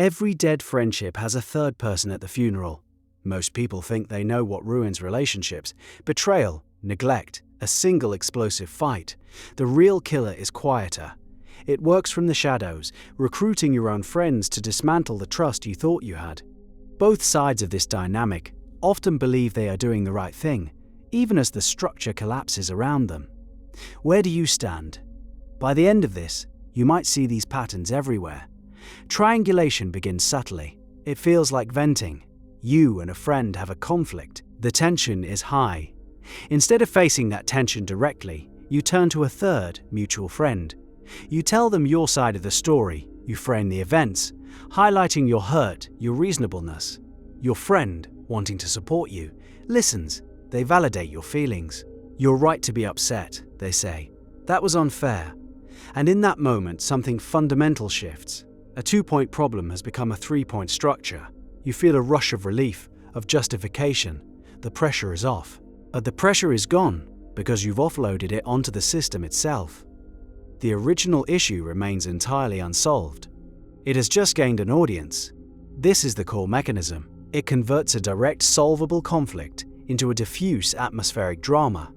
Every dead friendship has a third person at the funeral. Most people think they know what ruins relationships: betrayal, neglect, a single explosive fight. The real killer is quieter. It works from the shadows, recruiting your own friends to dismantle the trust you thought you had. Both sides of this dynamic often believe they are doing the right thing, even as the structure collapses around them. Where do you stand? By the end of this, you might see these patterns everywhere. Triangulation begins subtly. It feels like venting. You and a friend have a conflict. The tension is high. Instead of facing that tension directly, you turn to a third, mutual friend. You tell them your side of the story. You frame the events, highlighting your hurt, your reasonableness. Your friend, wanting to support you, listens. They validate your feelings. You're right to be upset, they say. That was unfair. And in that moment, something fundamental shifts. A 2-point problem has become a 3-point structure. You feel a rush of relief, of justification. The pressure is off. But the pressure is gone because you've offloaded it onto the system itself. The original issue remains entirely unsolved. It has just gained an audience. This is the core mechanism. It converts a direct, solvable conflict into a diffuse atmospheric drama.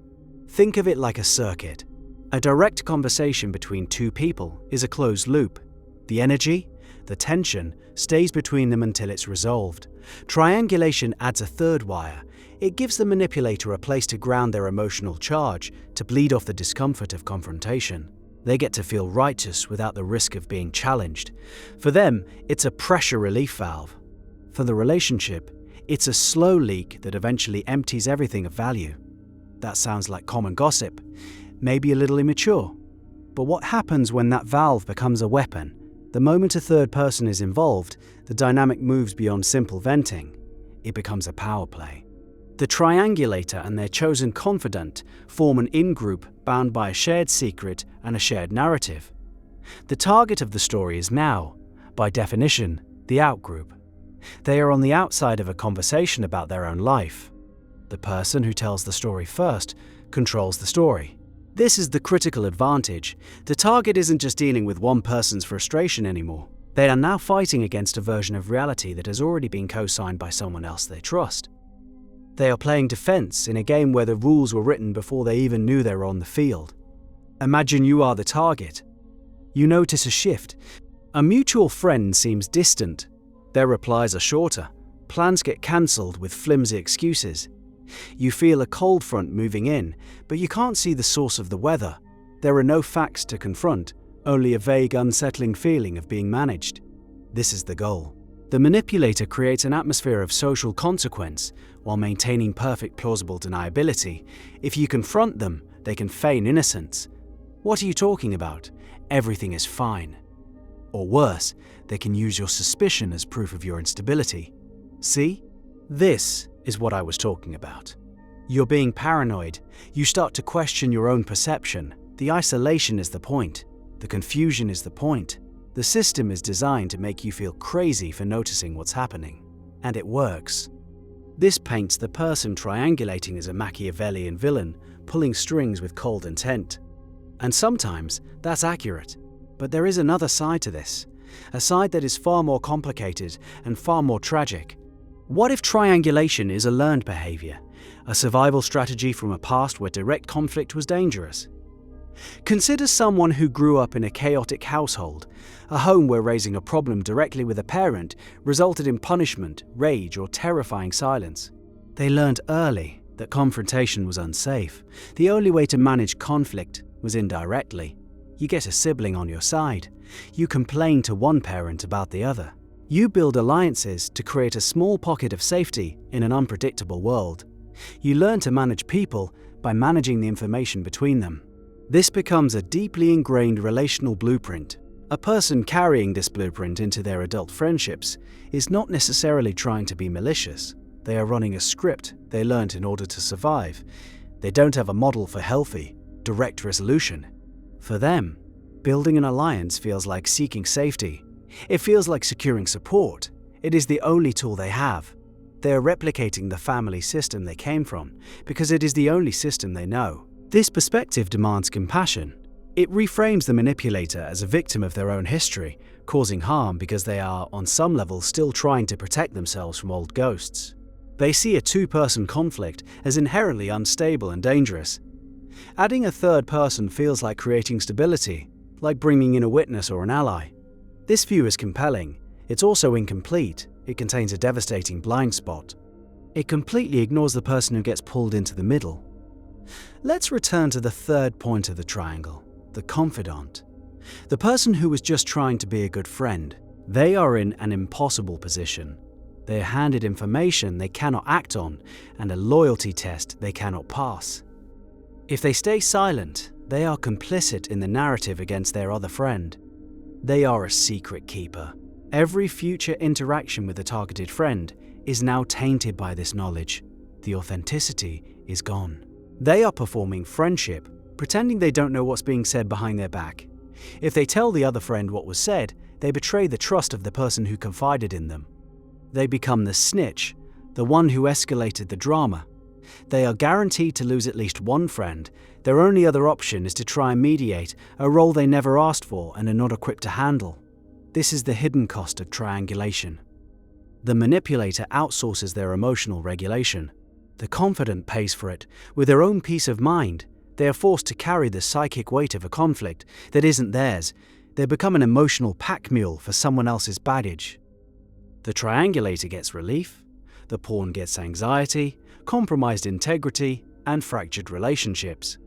Think of it like a circuit. A direct conversation between two people is a closed loop. The energy, the tension, stays between them until it's resolved. Triangulation adds a third wire. It gives the manipulator a place to ground their emotional charge, to bleed off the discomfort of confrontation. They get to feel righteous without the risk of being challenged. For them, it's a pressure relief valve. For the relationship, it's a slow leak that eventually empties everything of value. That sounds like common gossip, maybe a little immature. But what happens when that valve becomes a weapon? The moment a third person is involved, the dynamic moves beyond simple venting. It becomes a power play. The triangulator and their chosen confidant form an in-group bound by a shared secret and a shared narrative. The target of the story is now, by definition, the out-group. They are on the outside of a conversation about their own life. The person who tells the story first controls the story. This is the critical advantage. The target isn't just dealing with one person's frustration anymore. They are now fighting against a version of reality that has already been co-signed by someone else they trust. They are playing defense in a game where the rules were written before they even knew they were on the field. Imagine you are the target. You notice a shift. A mutual friend seems distant. Their replies are shorter. Plans get cancelled with flimsy excuses. You feel a cold front moving in, but you can't see the source of the weather. There are no facts to confront, only a vague, unsettling feeling of being managed. This is the goal. The manipulator creates an atmosphere of social consequence while maintaining perfect plausible deniability. If you confront them, they can feign innocence. What are you talking about? Everything is fine. Or worse, they can use your suspicion as proof of your instability. See? This is what I was talking about. You're being paranoid. You start to question your own perception. The isolation is the point. The confusion is the point. The system is designed to make you feel crazy for noticing what's happening. And it works. This paints the person triangulating as a Machiavellian villain, pulling strings with cold intent. And sometimes that's accurate. But there is another side to this. A side that is far more complicated and far more tragic. What if triangulation is a learned behavior? A survival strategy from a past where direct conflict was dangerous? Consider someone who grew up in a chaotic household, a home where raising a problem directly with a parent resulted in punishment, rage, or terrifying silence. They learned early that confrontation was unsafe. The only way to manage conflict was indirectly. You get a sibling on your side. You complain to one parent about the other. You build alliances to create a small pocket of safety in an unpredictable world. You learn to manage people by managing the information between them. This becomes a deeply ingrained relational blueprint. A person carrying this blueprint into their adult friendships is not necessarily trying to be malicious. They are running a script they learned in order to survive. They don't have a model for healthy, direct resolution. For them, building an alliance feels like seeking safety. It feels like securing support. It is the only tool they have. They are replicating the family system they came from because it is the only system they know. This perspective demands compassion. It reframes the manipulator as a victim of their own history, causing harm because they are, on some level, still trying to protect themselves from old ghosts. They see a two-person conflict as inherently unstable and dangerous. Adding a third person feels like creating stability, like bringing in a witness or an ally. This view is compelling. It's also incomplete. It contains a devastating blind spot. It completely ignores the person who gets pulled into the middle. Let's return to the third point of the triangle, the confidant. The person who was just trying to be a good friend. They are in an impossible position. They are handed information they cannot act on and a loyalty test they cannot pass. If they stay silent, they are complicit in the narrative against their other friend. They are a secret keeper. Every future interaction with the targeted friend is now tainted by this knowledge. The authenticity is gone. They are performing friendship, pretending they don't know what's being said behind their back. If they tell the other friend what was said, they betray the trust of the person who confided in them. They become the snitch, the one who escalated the drama. They are guaranteed to lose at least one friend. Their only other option is to try and mediate, a role they never asked for and are not equipped to handle. This is the hidden cost of triangulation. The manipulator outsources their emotional regulation. The confidant pays for it. With their own peace of mind, they are forced to carry the psychic weight of a conflict that isn't theirs. They become an emotional pack mule for someone else's baggage. The triangulator gets relief. The pawn gets anxiety, compromised integrity, and fractured relationships.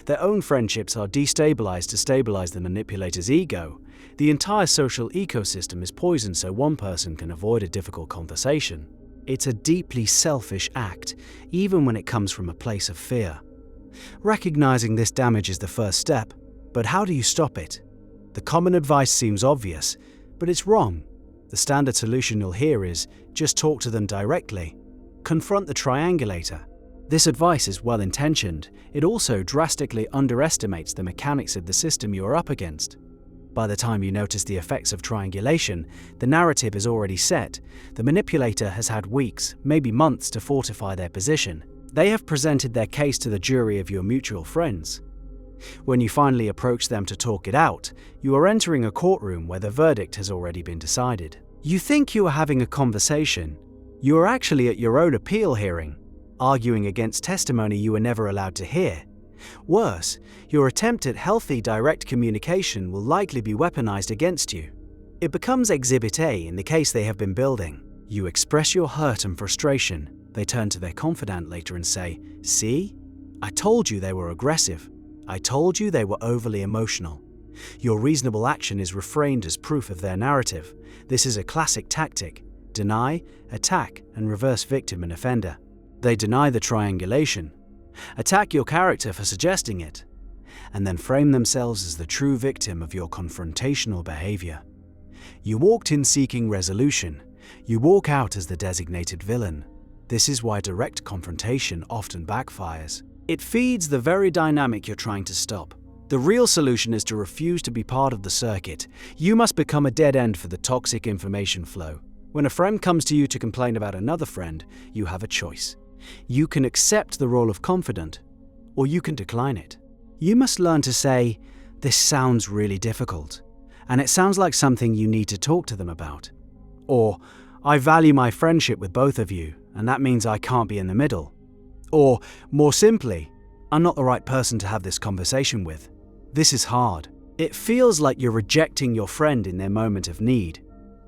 Their own friendships are destabilized to stabilize the manipulator's ego. The entire social ecosystem is poisoned so one person can avoid a difficult conversation. It's a deeply selfish act, even when it comes from a place of fear. Recognizing this damage is the first step, but how do you stop it? The common advice seems obvious, but it's wrong. The standard solution you'll hear is, just talk to them directly. Confront the triangulator. This advice is well-intentioned. It also drastically underestimates the mechanics of the system you are up against. By the time you notice the effects of triangulation, the narrative is already set. The manipulator has had weeks, maybe months to fortify their position. They have presented their case to the jury of your mutual friends. When you finally approach them to talk it out, you are entering a courtroom where the verdict has already been decided. You think you are having a conversation. You are actually at your own appeal hearing, arguing against testimony you were never allowed to hear. Worse, your attempt at healthy direct communication will likely be weaponized against you. It becomes Exhibit A in the case they have been building. You express your hurt and frustration. They turn to their confidant later and say, "See? I told you they were aggressive. I told you they were overly emotional." Your reasonable action is refrained as proof of their narrative. This is a classic tactic: deny, attack, and reverse victim and offender. They deny the triangulation, attack your character for suggesting it, and then frame themselves as the true victim of your confrontational behavior. You walked in seeking resolution. You walk out as the designated villain. This is why direct confrontation often backfires. It feeds the very dynamic you're trying to stop. The real solution is to refuse to be part of the circuit. You must become a dead end for the toxic information flow. When a friend comes to you to complain about another friend, you have a choice. You can accept the role of confidant, or you can decline it. You must learn to say, "This sounds really difficult, and it sounds like something you need to talk to them about." Or, "I value my friendship with both of you, and that means I can't be in the middle." Or, more simply, "I'm not the right person to have this conversation with." This is hard. It feels like you're rejecting your friend in their moment of need.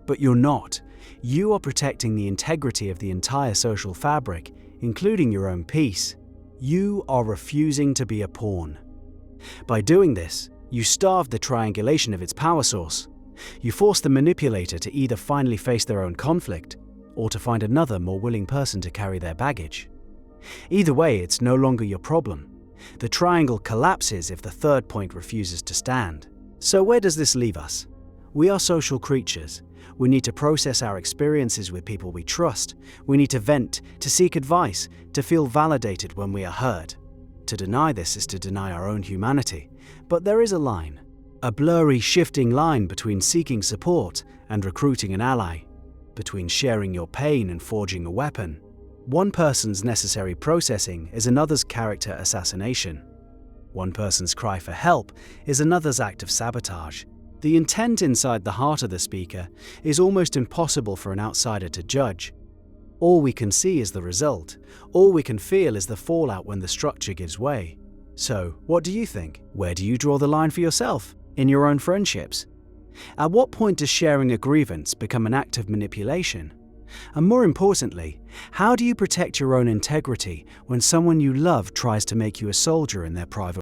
But you're not. You are protecting the integrity of the entire social fabric, including your own peace. You are refusing to be a pawn. By doing this, you starve the triangulation of its power source. You force the manipulator to either finally face their own conflict, or to find another, more willing person to carry their baggage. Either way, it's no longer your problem. The triangle collapses if the third point refuses to stand. So where does this leave us? We are social creatures. We need to process our experiences with people we trust. We need to vent, to seek advice, to feel validated when we are hurt. To deny this is to deny our own humanity. But there is a line, a blurry, shifting line between seeking support and recruiting an ally, between sharing your pain and forging a weapon. One person's necessary processing is another's character assassination. One person's cry for help is another's act of sabotage. The intent inside the heart of the speaker is almost impossible for an outsider to judge. All we can see is the result. All we can feel is the fallout when the structure gives way. So, what do you think? Where do you draw the line for yourself, in your own friendships? At what point does sharing a grievance become an act of manipulation? And more importantly, how do you protect your own integrity when someone you love tries to make you a soldier in their private